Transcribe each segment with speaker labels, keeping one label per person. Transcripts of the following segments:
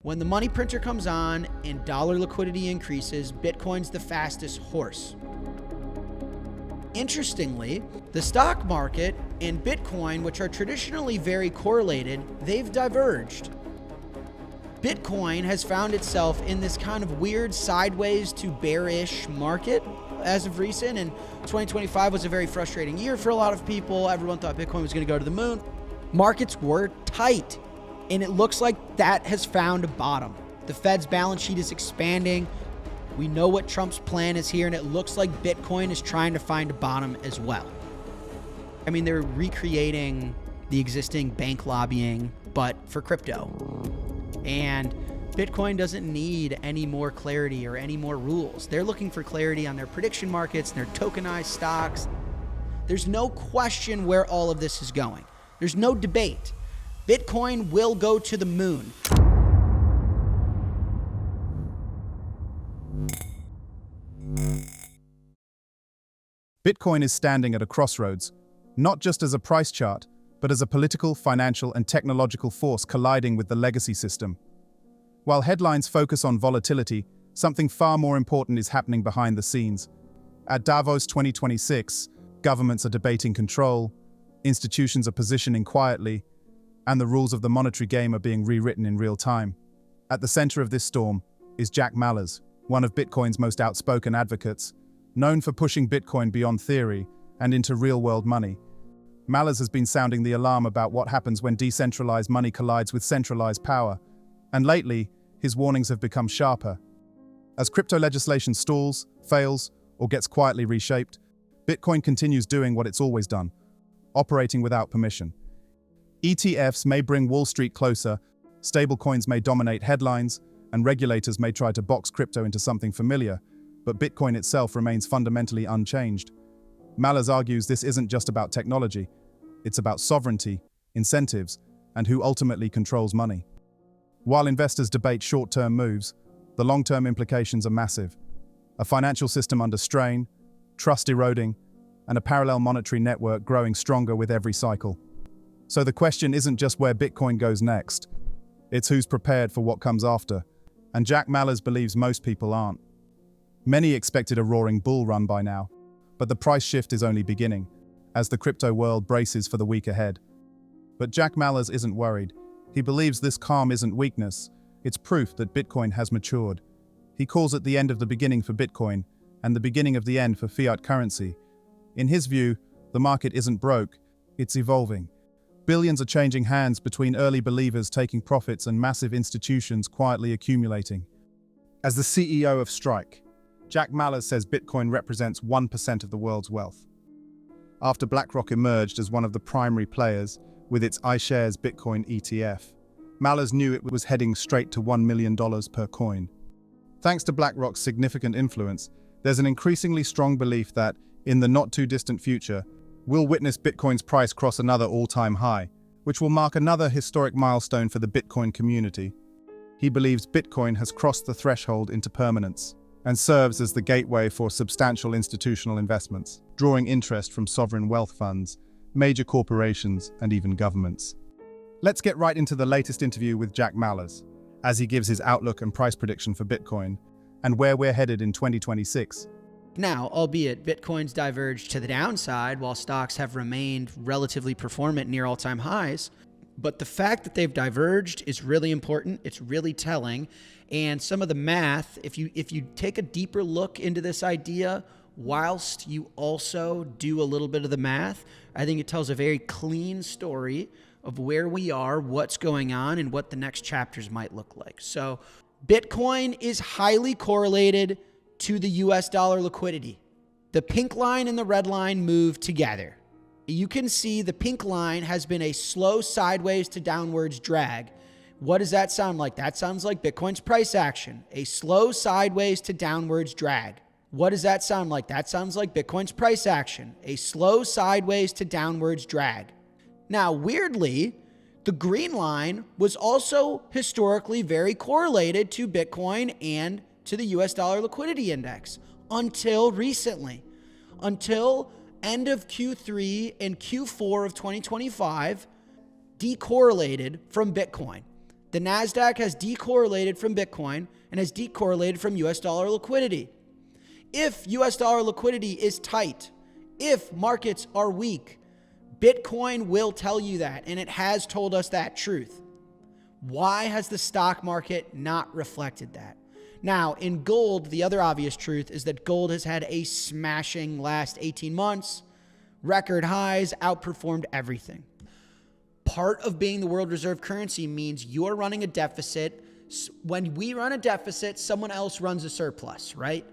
Speaker 1: When the money printer comes on and dollar liquidity increases, Bitcoin's the fastest horse. Interestingly, the stock market and Bitcoin, which are traditionally very correlated, they've diverged. Bitcoin has found itself in this kind of weird sideways to bearish market as of recent, and 2025 was a very frustrating year for a lot of people. Everyone thought Bitcoin was going to go to the moon. Markets were tight, and it looks like that has found a bottom. The Fed's balance sheet is expanding. We know what Trump's plan is here, and it looks like Bitcoin is trying to find a bottom as well. I mean, they're recreating the existing bank lobbying, but for crypto. And Bitcoin doesn't need any more clarity or any more rules. They're looking for clarity on their prediction markets and their tokenized stocks. There's no question where all of this is going. There's no debate. Bitcoin will go to the moon.
Speaker 2: Bitcoin is standing at a crossroads, not just as a price chart, but as a political, financial, and technological force colliding with the legacy system. While headlines focus on volatility, something far more important is happening behind the scenes. At Davos 2026, governments are debating control, institutions are positioning quietly, and the rules of the monetary game are being rewritten in real time. At the center of this storm is Jack Mallers, one of Bitcoin's most outspoken advocates, known for pushing Bitcoin beyond theory and into real-world money. Mallers has been sounding the alarm about what happens when decentralized money collides with centralized power, and lately, his warnings have become sharper. As crypto legislation stalls, fails, or gets quietly reshaped, Bitcoin continues doing what it's always done, operating without permission. ETFs may bring Wall Street closer, stablecoins may dominate headlines, and regulators may try to box crypto into something familiar, but Bitcoin itself remains fundamentally unchanged. Mallers argues this isn't just about technology, it's about sovereignty, incentives, and who ultimately controls money. While investors debate short-term moves, the long-term implications are massive. A financial system under strain, trust eroding, and a parallel monetary network growing stronger with every cycle. So the question isn't just where Bitcoin goes next, it's who's prepared for what comes after, and Jack Mallers believes most people aren't. Many expected a roaring bull run by now, but the price shift is only beginning, as the crypto world braces for the week ahead. But Jack Mallers isn't worried. He believes this calm isn't weakness, it's proof that Bitcoin has matured. He calls it the end of the beginning for Bitcoin, and the beginning of the end for fiat currency. In his view, the market isn't broke, it's evolving. Billions are changing hands between early believers taking profits and massive institutions quietly accumulating. As the CEO of Strike, Jack Mallers says Bitcoin represents 1% of the world's wealth. After BlackRock emerged as one of the primary players with its iShares Bitcoin ETF, Mallers knew it was heading straight to $1 million per coin. Thanks to BlackRock's significant influence, there's an increasingly strong belief that, in the not-too-distant future, we'll witness Bitcoin's price cross another all-time high, which will mark another historic milestone for the Bitcoin community. He believes Bitcoin has crossed the threshold into permanence and serves as the gateway for substantial institutional investments, drawing interest from sovereign wealth funds, major corporations, and even governments. Let's get right into the latest interview with Jack Mallers, as he gives his outlook and price prediction for Bitcoin, and where we're headed in 2026.
Speaker 1: Now, albeit Bitcoin's diverged to the downside while stocks have remained relatively performant near all-time highs, but the fact that they've diverged is really important. It's really telling. And some of the math, if you take a deeper look into this idea, whilst you also do a little bit of the math, I think it tells a very clean story of where we are, what's going on, and what the next chapters might look like. So Bitcoin is highly correlated to the US dollar liquidity. The pink line and the red line move together. You can see the pink line has been a slow sideways to downwards drag. What does that sound like? That sounds like Bitcoin's price action, a slow sideways to downwards drag. What does that sound like? That sounds like Bitcoin's price action, a slow sideways to downwards drag. Now, weirdly, the green line was also historically very correlated to Bitcoin and to the US dollar liquidity index until recently, until end of Q3 and Q4 of 2025, decorrelated from Bitcoin. The NASDAQ has decorrelated from Bitcoin and has decorrelated from US dollar liquidity. If US dollar liquidity is tight, if markets are weak, Bitcoin will tell you that, and it has told us that truth. Why has the stock market not reflected that? Now, in gold, the other obvious truth is that gold has had a smashing last 18 months, record highs, outperformed everything. Part of being the world reserve currency means you're running a deficit. When we run a deficit, someone else runs a surplus, right?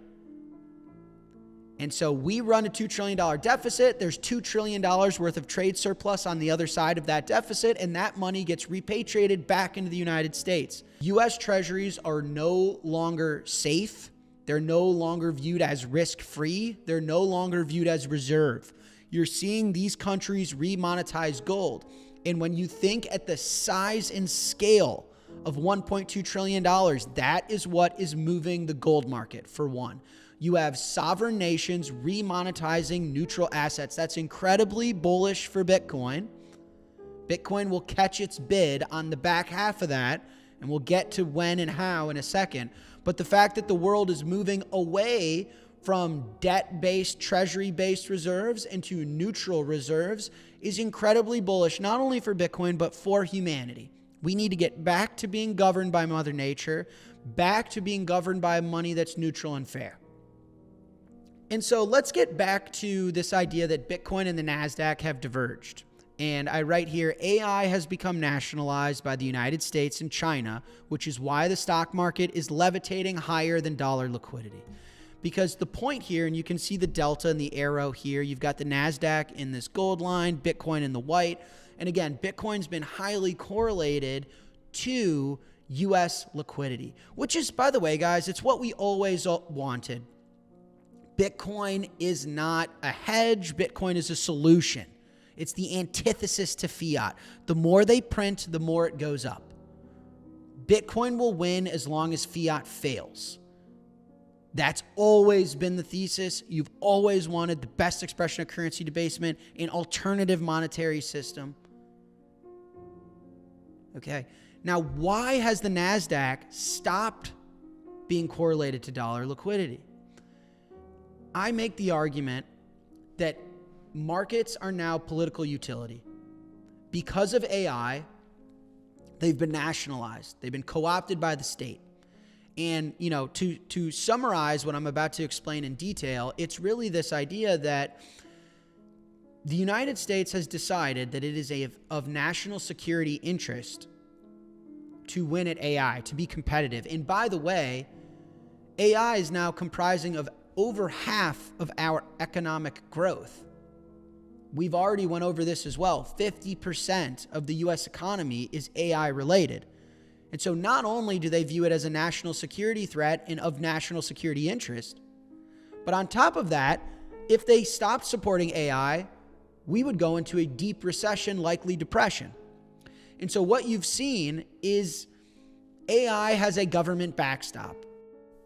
Speaker 1: And so we run a $2 trillion deficit. There's $2 trillion worth of trade surplus on the other side of that deficit, and that money gets repatriated back into the United States. U.S. treasuries are no longer safe. They're no longer viewed as risk-free. They're no longer viewed as reserve. You're seeing these countries remonetize gold. And when you think at the size and scale of $1.2 trillion, that is what is moving the gold market, for one. You have sovereign nations remonetizing neutral assets. That's incredibly bullish for Bitcoin. Bitcoin will catch its bid on the back half of that, and we'll get to when and how in a second. But the fact that the world is moving away from debt-based, treasury-based reserves into neutral reserves is incredibly bullish, not only for Bitcoin, but for humanity. We need to get back to being governed by Mother Nature, back to being governed by money that's neutral and fair. And so let's get back to this idea that Bitcoin and the NASDAQ have diverged. And I write here, AI has become nationalized by the United States and China, which is why the stock market is levitating higher than dollar liquidity. Because the point here, and you can see the delta and the arrow here, you've got the NASDAQ in this gold line, Bitcoin in the white. And again, Bitcoin's been highly correlated to US liquidity, which is, by the way, guys, it's what we always wanted. Bitcoin is not a hedge. Bitcoin is a solution. It's the antithesis to fiat. The more they print, the more it goes up. Bitcoin will win as long as fiat fails. That's always been the thesis. You've always wanted the best expression of currency debasement, an alternative monetary system. Okay. Now, why has the NASDAQ stopped being correlated to dollar liquidity? I make the argument that markets are now political utility. Because of AI, they've been nationalized. They've been co-opted by the state. And, you know, to summarize what I'm about to explain in detail, it's really this idea that the United States has decided that it is of national security interest to win at AI, to be competitive. And by the way, AI is now comprising of over half of our economic growth. We've already went over this as well. 50% of the US economy is AI related. And so not only do they view it as a national security threat and of national security interest, but on top of that, if they stopped supporting AI, we would go into a deep recession, likely depression. And so what you've seen is AI has a government backstop.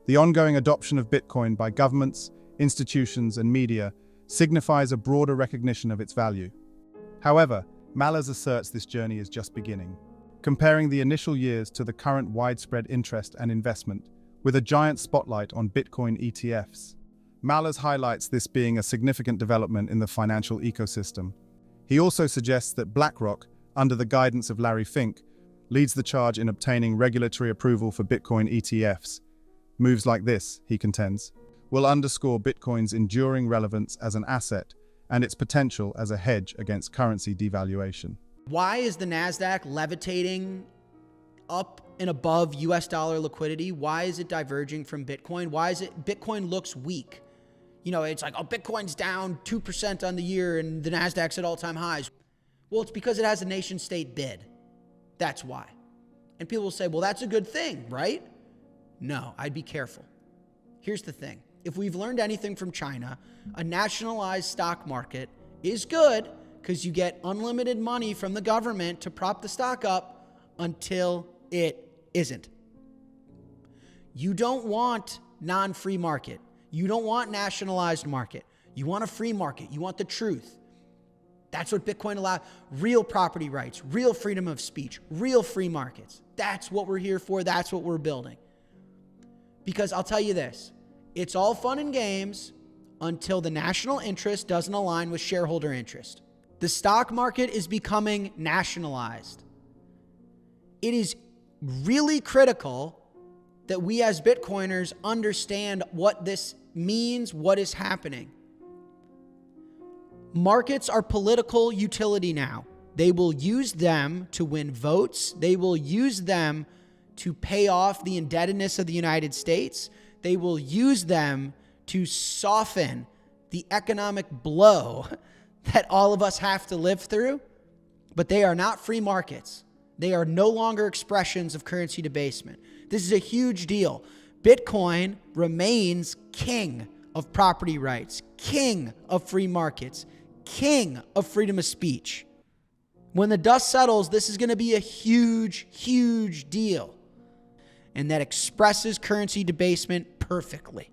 Speaker 2: The ongoing adoption of Bitcoin by governments, institutions, and media signifies a broader recognition of its value. However, Mallers asserts this journey is just beginning, comparing the initial years to the current widespread interest and investment, with a giant spotlight on Bitcoin ETFs. Mallers highlights this being a significant development in the financial ecosystem. He also suggests that BlackRock, under the guidance of Larry Fink, leads the charge in obtaining regulatory approval for Bitcoin ETFs. Moves like this, he contends, will underscore Bitcoin's enduring relevance as an asset and its potential as a hedge against currency devaluation.
Speaker 1: Why is the NASDAQ levitating up and above US dollar liquidity? Why is it diverging from Bitcoin? Why is it Bitcoin looks weak? You know, it's like, oh, Bitcoin's down 2% on the year and the NASDAQ's at all-time highs. Well, it's because it has a nation state bid. That's why. And people will say, well, that's a good thing, right? No, I'd be careful. Here's the thing. If we've learned anything from China, a nationalized stock market is good because you get unlimited money from the government to prop the stock up until it isn't. You don't want non-free market. You don't want nationalized market. You want a free market. You want the truth. That's what Bitcoin allows. Real property rights, real freedom of speech, real free markets. That's what we're here for. That's what we're building. Because I'll tell you this, it's all fun and games until the national interest doesn't align with shareholder interest. The stock market is becoming nationalized. It is really critical that we as Bitcoiners understand what this means, what is happening. Markets are political utility now. They will use them to win votes. They will use them to pay off the indebtedness of the United States. They will use them to soften the economic blow that all of us have to live through. But they are not free markets. They are no longer expressions of currency debasement. This is a huge deal. Bitcoin remains king of property rights, king of free markets, king of freedom of speech. When the dust settles, this is going to be a huge, huge deal. And that expresses currency debasement perfectly.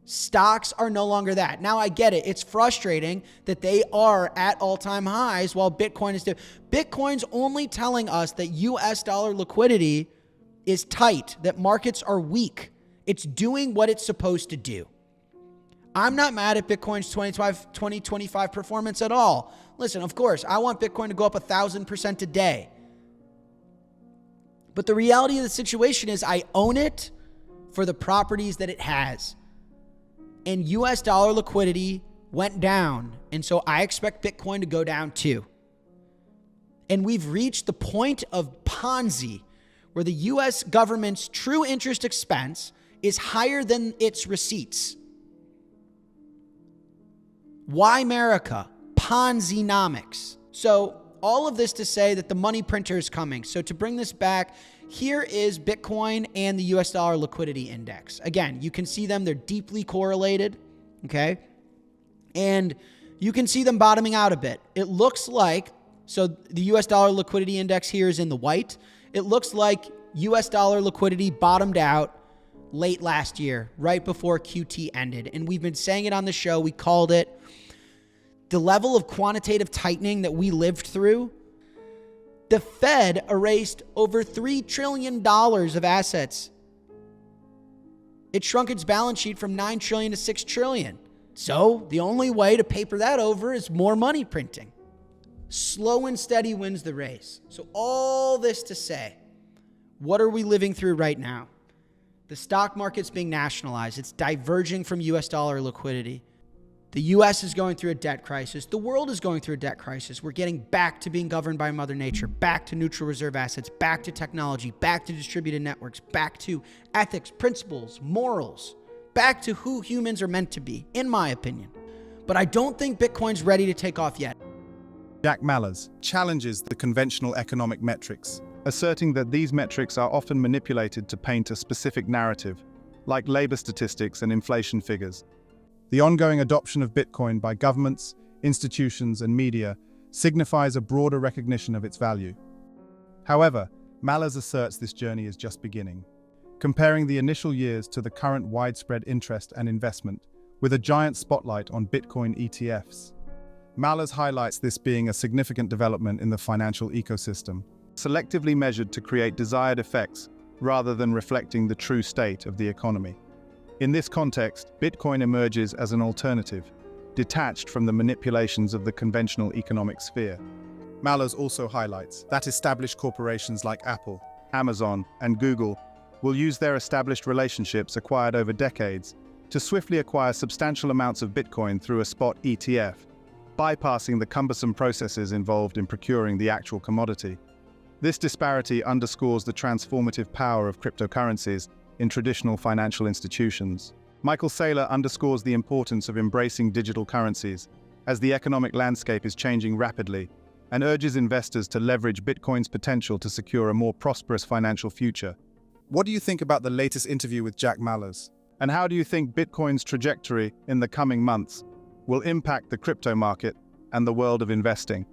Speaker 1: Stocks are no longer that. Now I get it. It's frustrating that they are at all-time highs while Bitcoin is Bitcoin's only telling us that US dollar liquidity is tight, that markets are weak. It's doing what it's supposed to do. I'm not mad at Bitcoin's 2025 performance at all. Listen, of course, I want Bitcoin to go up 1,000% a day. But the reality of the situation is I own it for the properties that it has. And US dollar liquidity went down. And so I expect Bitcoin to go down too. And we've reached the point of Ponzi where the US government's true interest expense is higher than its receipts. Why America? Ponzi-nomics. So all of this to say that the money printer is coming. So to bring this back, here is Bitcoin and the US dollar liquidity index. Again, you can see them. They're deeply correlated, okay? And you can see them bottoming out a bit. It looks like, so the US dollar liquidity index here is in the white. It looks like US dollar liquidity bottomed out late last year, right before QT ended. And we've been saying it on the show. We called it. The level of quantitative tightening that we lived through, the Fed erased over $3 trillion of assets. It shrunk its balance sheet from $9 trillion to $6 trillion. So the only way to paper that over is more money printing. Slow and steady wins the race. So all this to say, what are we living through right now? The stock market's being nationalized. It's diverging from US dollar liquidity. The US is going through a debt crisis. The world is going through a debt crisis. We're getting back to being governed by Mother Nature, back to neutral reserve assets, back to technology, back to distributed networks, back to ethics, principles, morals, back to who humans are meant to be, in my opinion. But I don't think Bitcoin's ready to take off yet.
Speaker 2: Jack Mallers challenges the conventional economic metrics, asserting that these metrics are often manipulated to paint a specific narrative, like labor statistics and inflation figures. The ongoing adoption of Bitcoin by governments, institutions, and media signifies a broader recognition of its value. However, Mallers asserts this journey is just beginning, comparing the initial years to the current widespread interest and investment, with a giant spotlight on Bitcoin ETFs. Mallers highlights this being a significant development in the financial ecosystem, selectively measured to create desired effects rather than reflecting the true state of the economy. In this context, Bitcoin emerges as an alternative, detached from the manipulations of the conventional economic sphere. Mallers also highlights that established corporations like Apple, Amazon, and Google will use their established relationships acquired over decades to swiftly acquire substantial amounts of Bitcoin through a spot ETF, bypassing the cumbersome processes involved in procuring the actual commodity. This disparity underscores the transformative power of cryptocurrencies in traditional financial institutions. Michael Saylor underscores the importance of embracing digital currencies as the economic landscape is changing rapidly, and urges investors to leverage Bitcoin's potential to secure a more prosperous financial future. What do you think about the latest interview with Jack Mallers? And how do you think Bitcoin's trajectory in the coming months will impact the crypto market and the world of investing?